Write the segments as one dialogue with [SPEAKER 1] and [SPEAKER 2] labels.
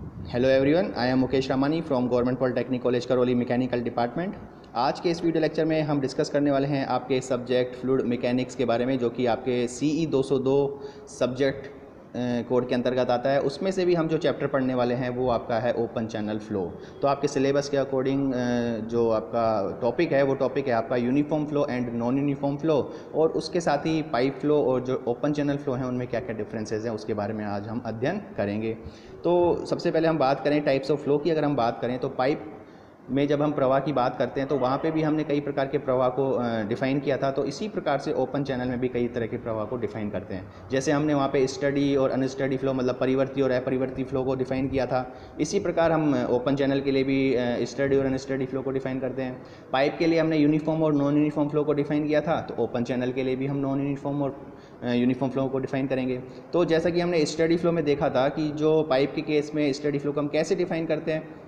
[SPEAKER 1] Hello everyone, I am Mukesh Ramani from government polytechnic college Karauli mechanical department. आज के इस video lecture में हम डिस्कस करने वाले हैं आपके सब्जेक्ट फ्लूइड मैकेनिक्स के बारे में, जो कि आपके CE 202 सब्जेक्ट कोड के अंतर्गत आता है। उसमें से भी हम जो चैप्टर पढ़ने वाले हैं वो आपका है ओपन चैनल फ्लो। तो आपके सिलेबस के अकॉर्डिंग जो आपका टॉपिक है वो टॉपिक है आपका uniform flow and non uniform flow, और उसके साथ ही पाइप फ्लो और जो ओपन चैनल फ्लो हैं उनमें क्या क्या डिफरेंसेस हैं उसके बारे में आज हम अध्ययन करेंगे। तो सबसे पहले हम बात करें टाइप्स ऑफ फ्लो की। अगर हम बात करें तो पाइप में जब हम प्रवाह की बात करते हैं तो वहाँ पे भी हमने कई प्रकार के प्रवाह को डिफ़ाइन किया था। तो इसी प्रकार से ओपन चैनल में भी कई तरह के प्रवाह को डिफ़ाइन करते हैं। जैसे हमने वहाँ पे स्टडी और अनस्टडी फ्लो, मतलब परिवर्ती और अपरिवर्ती फ्लो को डिफ़ाइन किया था। इसी प्रकार हम ओपन चैनल के लिए भी स्टडी और अनस्टडी फ्लो को डिफ़ाइन करते हैं। पाइप के लिए हमने यूनिफॉर्म और नॉन यूनिफॉर्म फ्लो को डिफ़ाइन किया था, तो ओपन चैनल के लिए भी हम नॉन यूनिफॉर्म और यूनिफॉर्म फ्लो को डिफ़ाइन करेंगे। तो जैसा कि हमने स्टडी फ्लो में देखा था कि जो पाइप के केस में स्टडी फ्लो को हम कैसे डिफ़ाइन करते हैं,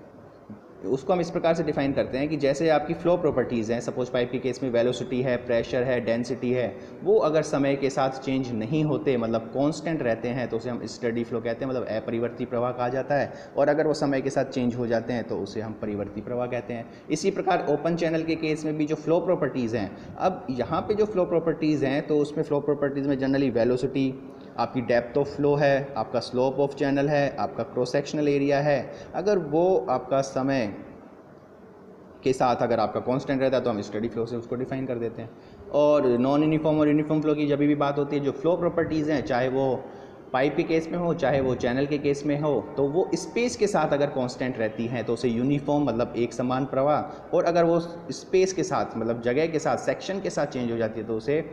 [SPEAKER 1] उसको हम इस प्रकार से डिफाइन करते हैं कि जैसे आपकी फ्लो प्रॉपर्टीज़ हैं, सपोज पाइप के केस में वेलोसिटी है, प्रेशर है, डेंसिटी है, वो अगर समय के साथ चेंज नहीं होते, मतलब कांस्टेंट रहते हैं, तो उसे हम स्टडी फ्लो कहते हैं, मतलब अपरिवर्ती प्रवाह कहा जाता है। और अगर वो समय के साथ चेंज हो जाते हैं तो उसे हम परिवर्ती प्रवाह कहते हैं। इसी प्रकार ओपन चैनल के केस में भी जो फ्लो प्रॉपर्टीज़ हैं, अब यहाँ पे जो फ्लो प्रॉपर्टीज़ हैं तो उसमें फ्लो प्रॉपर्टीज़ में जनरली वेलोसिटी, आपकी डेप्थ ऑफ फ्लो है, आपका स्लोप ऑफ चैनल है, आपका क्रॉस सेक्शनल एरिया है, अगर वो आपका समय के साथ अगर आपका कांस्टेंट रहता है तो हम स्टडी फ्लो से उसको डिफाइन कर देते हैं। और नॉन यूनिफॉर्म और यूनिफॉर्म फ्लो की जब भी बात होती है, जो फ्लो प्रॉपर्टीज़ हैं, चाहे वो पाइप के केस में हो चाहे वो चैनल के केस में हो, तो वो स्पेस के साथ अगर कांस्टेंट रहती हैं तो उसे यूनिफॉर्म, मतलब एक समान प्रवाह, और अगर वो स्पेस के साथ, मतलब जगह के साथ, सेक्शन के साथ चेंज हो जाती है तो उसे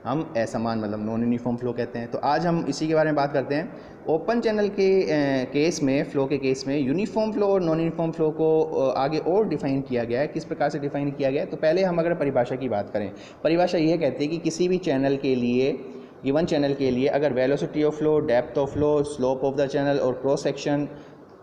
[SPEAKER 1] हम असमान, मतलब नॉन यूनिफॉर्म फ्लो कहते हैं। तो आज हम इसी के बारे में बात करते हैं। ओपन चैनल के केस में, फ्लो के केस में यूनिफॉर्म फ्लो और नॉन यूनिफॉर्म फ्लो को आगे और डिफाइन किया गया है। किस प्रकार से डिफाइन किया गया है, तो पहले हम अगर परिभाषा की बात करें, परिभाषा यह कहती है कि किसी भी चैनल के लिए, गिवन चैनल के लिए, अगर velocity of flow, depth of flow, slope of the channel और क्रॉस सेक्शन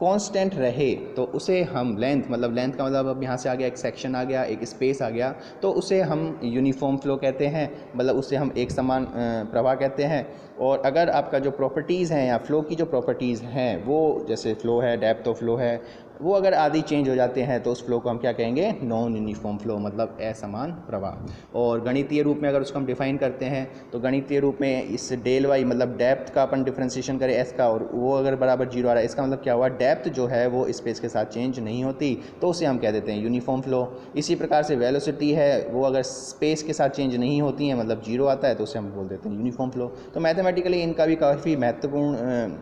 [SPEAKER 1] कांस्टेंट रहे तो उसे हम लेंथ, मतलब लेंथ का मतलब अब यहाँ से आ गया, एक सेक्शन आ गया, एक स्पेस आ गया, तो उसे हम यूनिफॉर्म फ्लो कहते हैं, मतलब उसे हम एक समान प्रवाह कहते हैं। और अगर आपका जो प्रॉपर्टीज़ हैं या फ्लो की जो प्रॉपर्टीज़ हैं, वो जैसे फ्लो है, डेप्थ ऑफ फ्लो है, वो अगर आदि चेंज हो जाते हैं तो उस फ्लो को हम क्या कहेंगे, नॉन यूनिफॉर्म फ्लो, मतलब असमान प्रवाह। और गणितीय रूप में अगर उसको हम डिफाइन करते हैं तो गणितीय रूप में इस डेल वाई, मतलब डेप्थ का अपन डिफ्रेंसिएशन करें एस का, और वो अगर बराबर 0 आ रहा है, इसका मतलब क्या हुआ, डेप्थ जो है वो स्पेस के साथ चेंज नहीं होती, तो उसे हम कह देते हैं यूनिफॉर्म फ्लो। इसी प्रकार से वेलोसिटी है, वो अगर स्पेस के साथ चेंज नहीं होती है, मतलब 0 आता है, तो उसे हम बोल देते हैं यूनिफॉर्म फ्लो। तो मैथमेटिकली इनका भी काफ़ी महत्वपूर्ण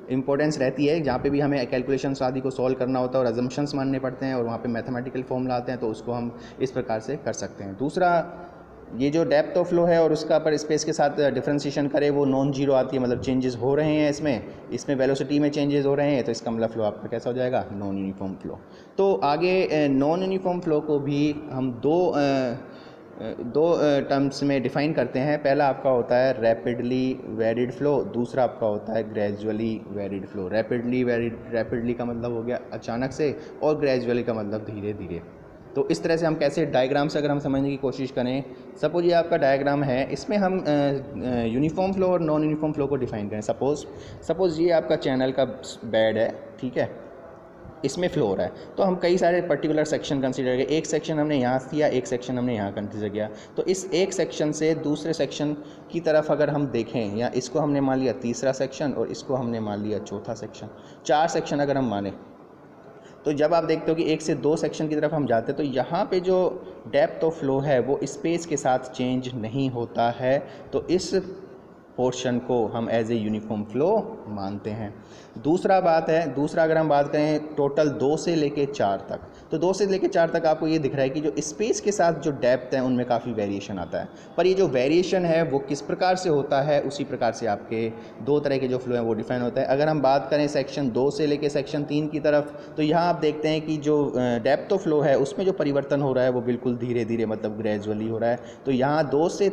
[SPEAKER 1] इंपॉर्टेंस रहती है, जहाँ पे भी हमें कैलकुलेशंस आदि को सॉल्व करना होता है और अजम्पशंस मानने पड़ते हैं और वहाँ पे मैथमेटिकल फॉर्मूला आते हैं, तो उसको हम इस प्रकार से कर सकते हैं। दूसरा, ये जो डेप्थ ऑफ फ्लो है और उसका पर स्पेस के साथ डिफरेंशिएशन करें, वो नॉन जीरो आती है, मतलब चेंजेस हो रहे हैं इसमें वेलोसिटी में चेंजेस हो रहे हैं, तो इसका मतलब फ्लो आपका कैसा हो जाएगा, नॉन यूनिफॉर्म फ्लो। तो आगे नॉन यूनिफॉर्म फ्लो को भी हम दो टर्म्स में डिफाइन करते हैं। पहला आपका होता है रैपिडली वेरिड फ्लो, दूसरा आपका होता है ग्रेजुअली वेरिड फ्लो। रैपिडली का मतलब हो गया अचानक से, और ग्रेजुअली का मतलब धीरे धीरे। तो इस तरह से हम कैसे, डायग्राम से अगर हम समझने की कोशिश करें, सपोज ये आपका डायग्राम है, इसमें हम यूनिफॉर्म फ्लो और नॉन यूनिफॉर्म फ्लो को डिफाइन करें। सपोज ये आपका चैनल का बेड है, ठीक है, इसमें फ्लो हो रहा है, तो हम कई सारे पर्टिकुलर सेक्शन कंसीडर करें। एक सेक्शन हमने यहाँ किया, एक सेक्शन हमने यहाँ कंसीडर किया, तो इस एक सेक्शन से दूसरे सेक्शन की तरफ अगर हम देखें, या इसको हमने मान लिया तीसरा सेक्शन और इसको हमने मान लिया चौथा सेक्शन, 4 सेक्शन अगर हम माने, तो जब आप देखते हो कि 1 से 2 सेक्शन की तरफ हम जाते हैं तो यहाँ पे जो डेप्थ ऑफ फ्लो है वो स्पेस के साथ चेंज नहीं होता है, तो इस पोर्शन को हम एज ए यूनिफॉर्म फ्लो मानते हैं। दूसरा अगर हम बात करें टोटल 2 से लेके 4 तक, तो 2 से लेके 4 तक आपको ये दिख रहा है कि जो स्पेस के साथ जो डेप्थ है उनमें काफ़ी वेरिएशन आता है, पर ये जो वेरिएशन है वो किस प्रकार से होता है, उसी प्रकार से आपके 2 तरह के जो फ्लो हैं वो डिफाइन होता है। अगर हम बात करें सेक्शन 2 से लेके सेक्शन 3 की तरफ, तो यहाँ आप देखते हैं कि जो डेप्थ ऑफ फ्लो है उसमें जो परिवर्तन हो रहा है वो बिल्कुल धीरे धीरे, मतलब ग्रेजुअली हो रहा है। तो यहाँ 2 से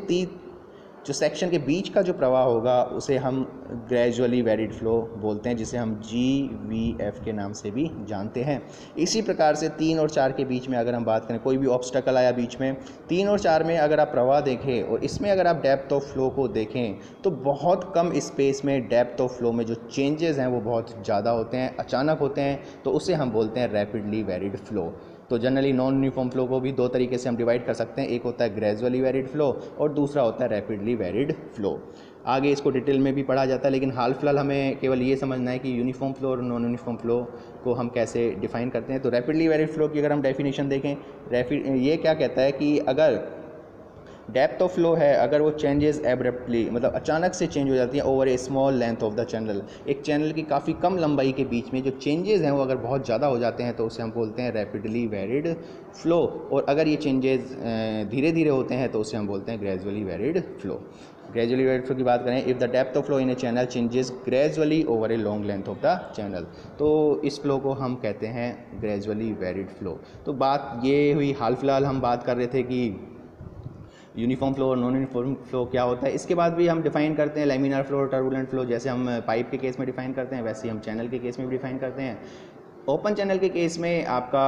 [SPEAKER 1] जो सेक्शन के बीच का जो प्रवाह होगा उसे हम ग्रेजुअली वेरिड फ्लो बोलते हैं, जिसे हम GVF के नाम से भी जानते हैं। इसी प्रकार से 3 और 4 के बीच में अगर हम बात करें, कोई भी ऑब्स्टकल आया बीच में, 3 और 4 में अगर आप प्रवाह देखें और इसमें अगर आप डेप्थ ऑफ फ्लो को देखें तो बहुत कम स्पेस में डेप्थ ऑफ फ्लो में जो चेंजेस हैं वो बहुत ज़्यादा होते हैं, अचानक होते हैं, तो उसे हम बोलते हैं रैपिडली वेरिड फ्लो। तो जनरली नॉन यूनिफॉर्म फ्लो को भी 2 तरीके से हम डिवाइड कर सकते हैं, एक होता है ग्रेजुअली वेरिड फ्लो और दूसरा होता है रैपिडली वेरिड फ्लो। आगे इसको डिटेल में भी पढ़ा जाता है, लेकिन हाल फिलहाल हमें केवल ये समझना है कि यूनिफॉर्म फ्लो और नॉन यूनिफॉर्म फ्लो को हम कैसे डिफ़ाइन करते हैं। तो रैपिडली वेरिड फ्लो की अगर हम डेफिनेशन देखें, ये क्या कहता है कि अगर डेप्थ ऑफ फ्लो है, अगर वो चेंजेस एब्रप्टली, मतलब अचानक से चेंज हो जाती हैं over A small length of the channel, एक चैनल की काफ़ी कम लंबाई के बीच में जो चेंजेस हैं वो अगर बहुत ज़्यादा हो जाते हैं तो उसे हम बोलते हैं रैपिडली वेरिड फ्लो। और अगर ये चेंजेस धीरे धीरे होते हैं तो उसे हम बोलते हैं gradually varied flow. Gradually varied flow की बात करें, if the depth of flow in A channel changes gradually over a long length of the channel, तो इस फ्लो को हम कहते हैं ग्रेजुअली वेरिड फ्लो। तो बात ये हुई, हाल फिलहाल हम बात कर रहे थे कि यूनिफॉर्म फ्लो और नॉन यूनिफॉर्म फ्लो क्या होता है। इसके बाद भी हम डिफाइन करते हैं लैमिनार फ्लो और टर्बुलेंट फ्लो, जैसे हम पाइप के केस में डिफाइन करते हैं वैसे ही हम चैनल के केस में भी डिफाइन करते हैं। ओपन चैनल के केस में आपका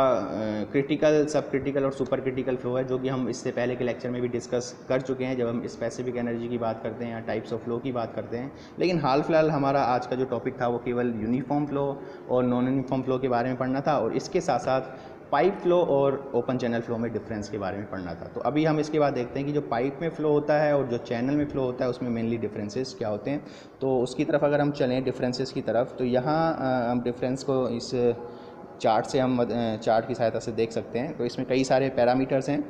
[SPEAKER 1] क्रिटिकल, सब क्रिटिकल और सुपर क्रिटिकल फ्लो है, जो कि हम इससे पहले के लेक्चर में भी डिस्कस कर चुके हैं जब हम स्पेसिफिक एनर्जी की बात करते हैं या टाइप्स ऑफ फ्लो की बात करते हैं। लेकिन हाल फिलहाल हमारा आज का जो टॉपिक था वो केवल यूनिफॉर्म फ्लो और नॉन यूनिफॉर्म फ्लो के बारे में पढ़ना था, और इसके साथ साथ पाइप फ्लो और ओपन चैनल फ्लो में डिफरेंस के बारे में पढ़ना था। तो अभी हम इसके बाद देखते हैं कि जो पाइप में फ़्लो होता है और जो चैनल में फ़्लो होता है उसमें मेनली डिफरेंसेस क्या होते हैं। तो उसकी तरफ अगर हम चलें डिफरेंसेस की तरफ, तो यहाँ हम डिफरेंस को इस चार्ट से हम चार्ट की सहायता से देख सकते हैं। तो इसमें कई सारे पैरामीटर्स हैं।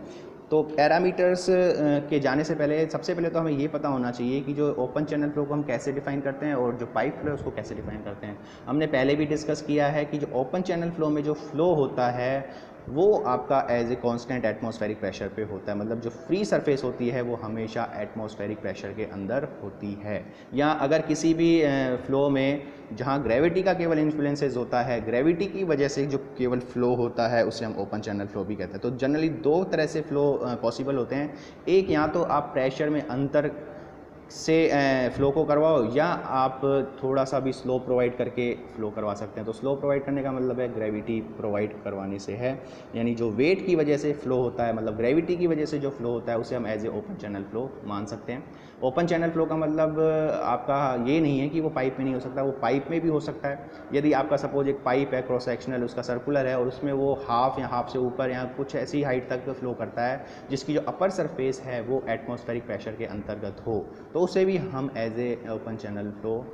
[SPEAKER 1] तो पैरामीटर्स के जाने से पहले सबसे पहले तो हमें ये पता होना चाहिए कि जो ओपन चैनल फ्लो को हम कैसे डिफ़ाइन करते हैं और जो पाइप फ्लो है उसको कैसे डिफ़ाइन करते हैं। हमने पहले भी डिस्कस किया है कि जो ओपन चैनल फ्लो में जो फ्लो होता है वो आपका as a constant atmospheric pressure पे होता है, मतलब जो फ्री सरफेस होती है वो हमेशा एटमॉस्फेरिक प्रेशर के अंदर होती है। या अगर किसी भी फ्लो में जहाँ ग्रेविटी का केवल इन्फ्लुएंसेस होता है, ग्रेविटी की वजह से जो केवल फ्लो होता है उसे हम ओपन चैनल फ्लो भी कहते हैं। तो जनरली 2 तरह से फ्लो पॉसिबल होते हैं, एक या तो आप प्रेशर में अंतर से फ़्लो को करवाओ, या आप थोड़ा सा भी स्लो प्रोवाइड करके फ़्लो करवा सकते हैं। तो स्लो प्रोवाइड करने का मतलब है ग्रेविटी प्रोवाइड करवाने से है, यानी जो वेट की वजह से फ़्लो होता है, मतलब ग्रेविटी की वजह से जो फ़्लो होता है उसे हम as a open channel flow मान सकते हैं। ओपन चैनल फ़्लो का मतलब आपका ये नहीं है कि वो पाइप में नहीं हो सकता, वो पाइप में भी हो सकता है। यदि आपका सपोज एक पाइप है क्रॉस सेक्शनल, उसका सर्कुलर है और उसमें वो हाफ या हाफ से ऊपर या कुछ ऐसी हाइट तक फ़्लो करता है जिसकी जो अपर सरफेस है वो एटमॉस्फेरिक प्रेशर के अंतर्गत हो, तो उसे भी हम as a open channel flow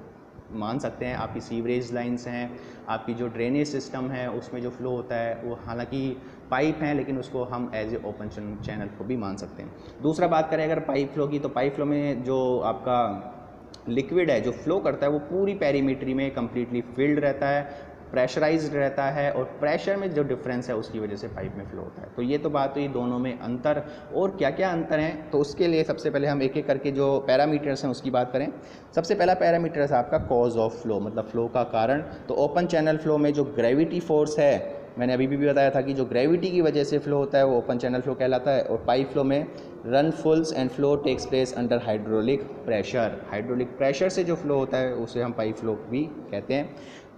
[SPEAKER 1] मान सकते हैं। आपकी सीवरेज लाइंस हैं, आपकी जो ड्रेनेज सिस्टम है उसमें जो फ्लो होता है वो हालांकि पाइप हैं, लेकिन उसको हम एज ए ओपन चैनल को भी मान सकते हैं। दूसरा बात करें अगर पाइप फ्लो की, तो पाइप फ्लो में जो आपका लिक्विड है जो फ्लो करता है वो पूरी पेरीमीट्री में कम्प्लीटली फिल्ड रहता है, प्रेशराइज्ड रहता है, और प्रेशर में जो डिफरेंस है उसकी वजह से पाइप में फ्लो होता है। तो ये तो बात हुई दोनों में अंतर, और क्या क्या अंतर हैं तो उसके लिए सबसे पहले हम एक एक करके जो पैरामीटर्स हैं उसकी बात करें। सबसे पहला पैरामीटर है आपका कॉज ऑफ फ्लो, मतलब फ्लो का कारण। तो ओपन चैनल फ्लो में जो ग्रेविटी फोर्स है, मैंने अभी भी बताया था कि जो ग्रेविटी की वजह से फ्लो होता है वो ओपन चैनल फ्लो कहलाता है। और पाइप फ्लो में run fulls and flow takes place under hydraulic pressure, hydraulic pressure से जो फ्लो होता है उसे हम पाइप फ्लो भी कहते हैं।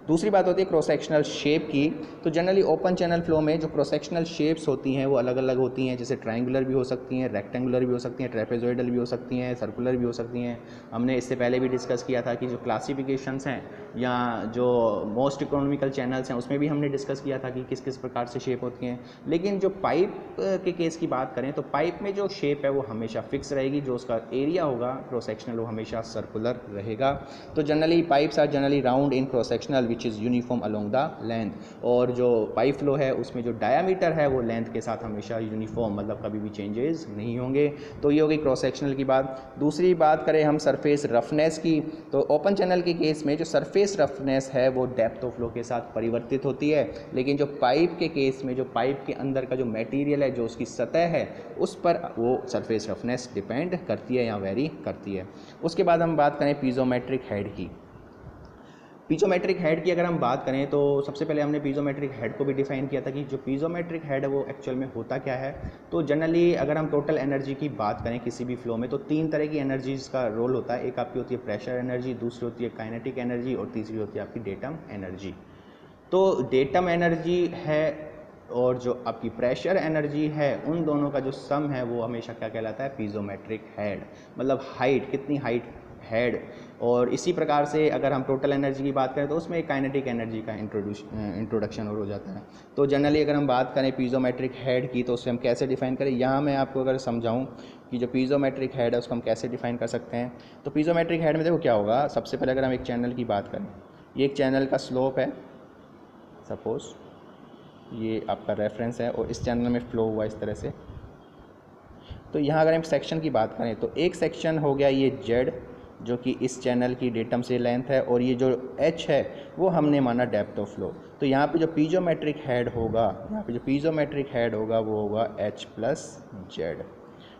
[SPEAKER 1] दूसरी बात होती है क्रॉस सेक्शनल शेप की। तो जनरली ओपन चैनल फ्लो में जो क्रॉस सेक्शनल शेप्स होती हैं वो अलग अलग होती हैं, जैसे ट्रायंगुलर भी हो सकती हैं, रेक्टेंगुलर भी हो सकती हैं, ट्रेपेजॉइडल भी हो सकती हैं, सर्कुलर भी हो सकती हैं। हमने इससे पहले भी डिस्कस किया था कि जो क्लासिफिकेशंस हैं या जो मोस्ट इकोनॉमिकल चैनल्स हैं उसमें भी हमने डिस्कस किया था कि किस किस प्रकार से शेप होती हैं। लेकिन जो पाइप के केस की बात करें तो पाइप में जो शेप है वो हमेशा फिक्स रहेगी, जो उसका एरिया होगा क्रॉस सेक्शनल वो हमेशा सर्कुलर रहेगा। तो generally pipes are generally round in cross sectional which is uniform along the length, और जो पाइप फ्लो है उसमें जो डायामीटर है वो लेंथ के साथ हमेशा यूनिफॉर्म, मतलब कभी भी चेंजेस नहीं होंगे। तो ये हो गई क्रॉस सेक्शनल की बात। दूसरी बात करें हम सरफेस रफनेस की, तो ओपन चैनल के केस में जो सरफेस रफनेस है वो डेप्थ ऑफ फ्लो के साथ परिवर्तित होती है, लेकिन जो पाइप के केस में जो पाइप के अंदर का जो मटेरियल है, जो उसकी सतह है, उस पर वो सरफेस रफनेस डिपेंड करती है या वेरी करती है। उसके बाद हम बात करें पीजोमेट्रिक हेड की। पीजोमेट्रिक हेड की अगर हम बात करें तो सबसे पहले हमने पीजोमेट्रिक हेड को भी डिफाइन किया था कि जो पीजोमेट्रिक हेड है वो एक्चुअल में होता क्या है। तो जनरली अगर हम टोटल एनर्जी की बात करें किसी भी फ्लो में तो तीन तरह की एनर्जीज का रोल होता है। एक आपकी होती है प्रेशर एनर्जी, दूसरी होती है काइनेटिक एनर्जी और तीसरी होती है आपकी डेटम एनर्जी। तो डेटम एनर्जी है और जो आपकी प्रेशर एनर्जी है उन दोनों का जो सम है वो हमेशा क्या कहलाता है, पीजोमेट्रिक हेड। मतलब हाइट, कितनी हाइट हेड। और इसी प्रकार से अगर हम टोटल एनर्जी की बात करें तो उसमें एक काइनेटिक एनर्जी का इंट्रोडक्शन और हो जाता है। तो जनरली अगर हम बात करें पीजोमेट्रिक हेड की तो उसे हम कैसे डिफाइन करें, यहाँ मैं आपको अगर समझाऊँ कि जो पीजोमेट्रिक हेड है उसको हम कैसे डिफाइन कर सकते हैं। तो पीजोमेट्रिक हेड में देखो क्या होगा, सबसे पहले अगर हम एक चैनल की बात करें, ये एक चैनल का स्लोप है, सपोज ये आपका रेफरेंस है और इस चैनल में फ़्लो हुआ इस तरह से। तो यहाँ अगर हम सेक्शन की बात करें तो एक सेक्शन हो गया ये जेड जो कि इस चैनल की डेटम से लेंथ है, और ये जो एच है वो हमने माना डेप्थ ऑफ फ्लो। तो यहाँ पे जो पीजोमेट्रिक हेड होगा, यहाँ पे जो पीजोमेट्रिक हेड होगा वो होगा एच प्लस जेड।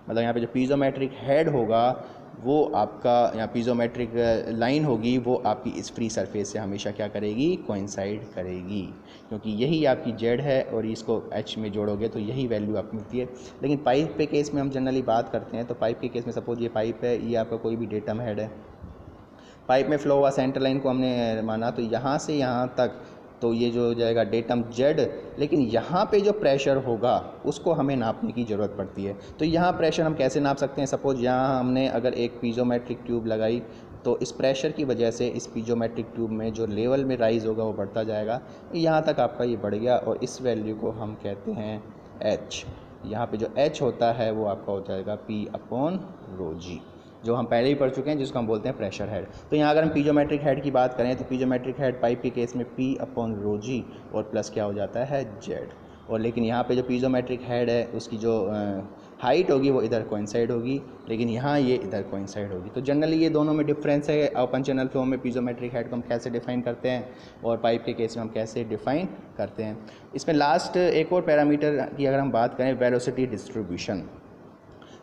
[SPEAKER 1] मतलब यहाँ पे जो पीजोमेट्रिक हेड होगा वो आपका, यहाँ पीजोमेट्रिक लाइन होगी वो आपकी इस फ्री सरफेस से हमेशा क्या करेगी, कोइंसाइड करेगी, क्योंकि यही आपकी जेड है और इसको एच में जोड़ोगे तो यही वैल्यू आपको मिलती है। लेकिन पाइप के केस में हम जनरली बात करते हैं तो पाइप के केस में सपोज ये पाइप है, ये आपका कोई भी डेटम हेड है, पाइप में फ्लो हुआ सेंटर लाइन को हमने माना, तो यहाँ से यहाँ तक तो ये जो हो जाएगा डेटम जेड। लेकिन यहाँ पे जो प्रेशर होगा उसको हमें नापने की ज़रूरत पड़ती है। तो यहाँ प्रेशर हम कैसे नाप सकते हैं, सपोज यहाँ हमने अगर एक पीजोमेट्रिक ट्यूब लगाई तो इस प्रेशर की वजह से इस पीजोमेट्रिक ट्यूब में जो लेवल में राइज होगा वो बढ़ता जाएगा, यहाँ तक आपका ये बढ़ गया और इस वैल्यू को हम कहते हैं एच। यहाँ पे जो एच होता है वो आपका हो जाएगा पी अपॉन रो जी, जो हम पहले ही पढ़ चुके हैं, जिसको हम बोलते हैं प्रेशर हेड। तो यहाँ अगर हम पीजोमेट्रिक हेड की बात करें तो पीजोमेट्रिक हेड पाइप के केस में पी अपॉन रो जी और प्लस क्या हो जाता है जेड। और लेकिन यहाँ पे जो पीजोमेट्रिक हेड है उसकी जो हाइट होगी वो इधर कोइंसाइड होगी, लेकिन यहाँ ये इधर कोइंसाइड होगी। तो जनरली ये दोनों में डिफरेंस है। ओपन चैनल फ्लो में पीजोमेट्रिक हेड को हम कैसे डिफाइन करते हैं और पाइप के केस में हम कैसे डिफाइन करते हैं। इसमें लास्ट एक और पैरामीटर की अगर हम बात करें, वेलोसिटी डिस्ट्रीब्यूशन।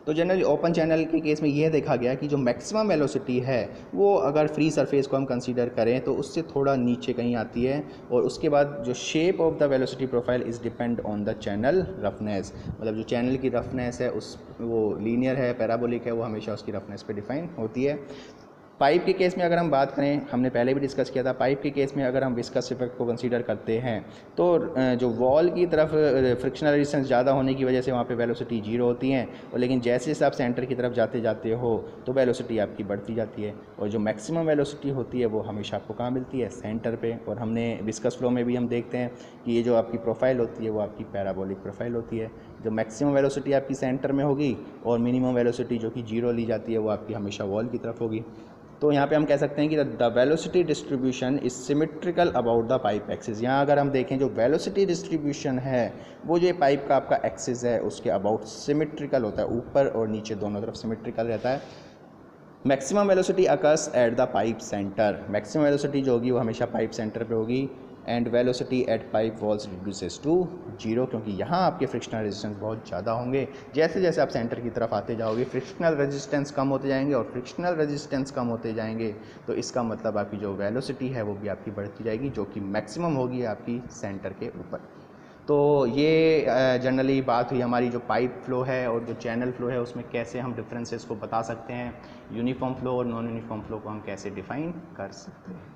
[SPEAKER 1] तो जनरली ओपन चैनल के केस में यह देखा गया कि जो मैक्सिमम वेलोसिटी है वो अगर फ्री सरफेस को हम कंसीडर करें तो उससे थोड़ा नीचे कहीं आती है, और उसके बाद जो shape of the velocity profile is depend on the channel roughness. मतलब जो चैनल की रफनेस है उस वो लीनियर है, पैराबोलिक है, वो हमेशा उसकी रफनेस पे डिफाइन होती है। पाइप के केस में अगर हम बात करें, हमने पहले भी डिस्कस किया था, पाइप के केस में अगर हम विस्कस इफेक्ट को कंसीडर करते हैं तो जो वॉल की तरफ फ्रिक्शनल रेजिस्टेंस ज़्यादा होने की वजह से वहाँ पे वेलोसिटी जीरो होती है, और लेकिन जैसे जैसे आप सेंटर की तरफ जाते जाते हो तो वेलोसिटी आपकी बढ़ती जाती है, और जो मैक्सिमम वेलोसिटी होती है वो हमेशा आपको कहाँ मिलती है, सेंटर पे। और हमने विस्कस फ्लो में भी हम देखते हैं कि ये जो आपकी प्रोफाइल होती है वो आपकी पैराबोलिक प्रोफाइल होती है। जो मैक्सिमम वेलोसिटी आपकी सेंटर में होगी और मिनिमम वेलोसिटी जो कि जीरो ली जाती है वो आपकी हमेशा वॉल की तरफ होगी। तो यहाँ पे हम कह सकते हैं कि the velocity distribution is symmetrical about the pipe axis. यहाँ अगर हम देखें जो वेलोसिटी डिस्ट्रीब्यूशन है वो जो पाइप का आपका एक्सिस है उसके अबाउट सिमेट्रिकल होता है, ऊपर और नीचे दोनों तरफ सिमेट्रिकल रहता है। Maximum velocity occurs at the pipe centre, maximum velocity जो होगी वो हमेशा पाइप सेंटर पे होगी। And velocity at pipe walls reduces to zero, क्योंकि यहाँ आपके फ्रिक्शनल रेजिस्टेंस बहुत ज़्यादा होंगे। जैसे जैसे आप सेंटर की तरफ आते जाओगे फ्रिक्शनल रेजिस्टेंस कम होते जाएंगे, और फ्रिक्शनल रेजिस्टेंस कम होते जाएंगे तो इसका मतलब आपकी जो वेलोसिटी है वो भी आपकी बढ़ती जाएगी, जो कि मैक्सिमम होगी आपकी सेंटर के ऊपर। तो ये जनरली बात हुई हमारी जो पाइप फ्लो है और जो चैनल फ्लो है उसमें कैसे हम डिफरेंसेस को बता सकते हैं, यूनिफॉर्म फ्लो और नॉन यूनिफॉर्म फ्लो को हम कैसे डिफाइन कर सकते हैं।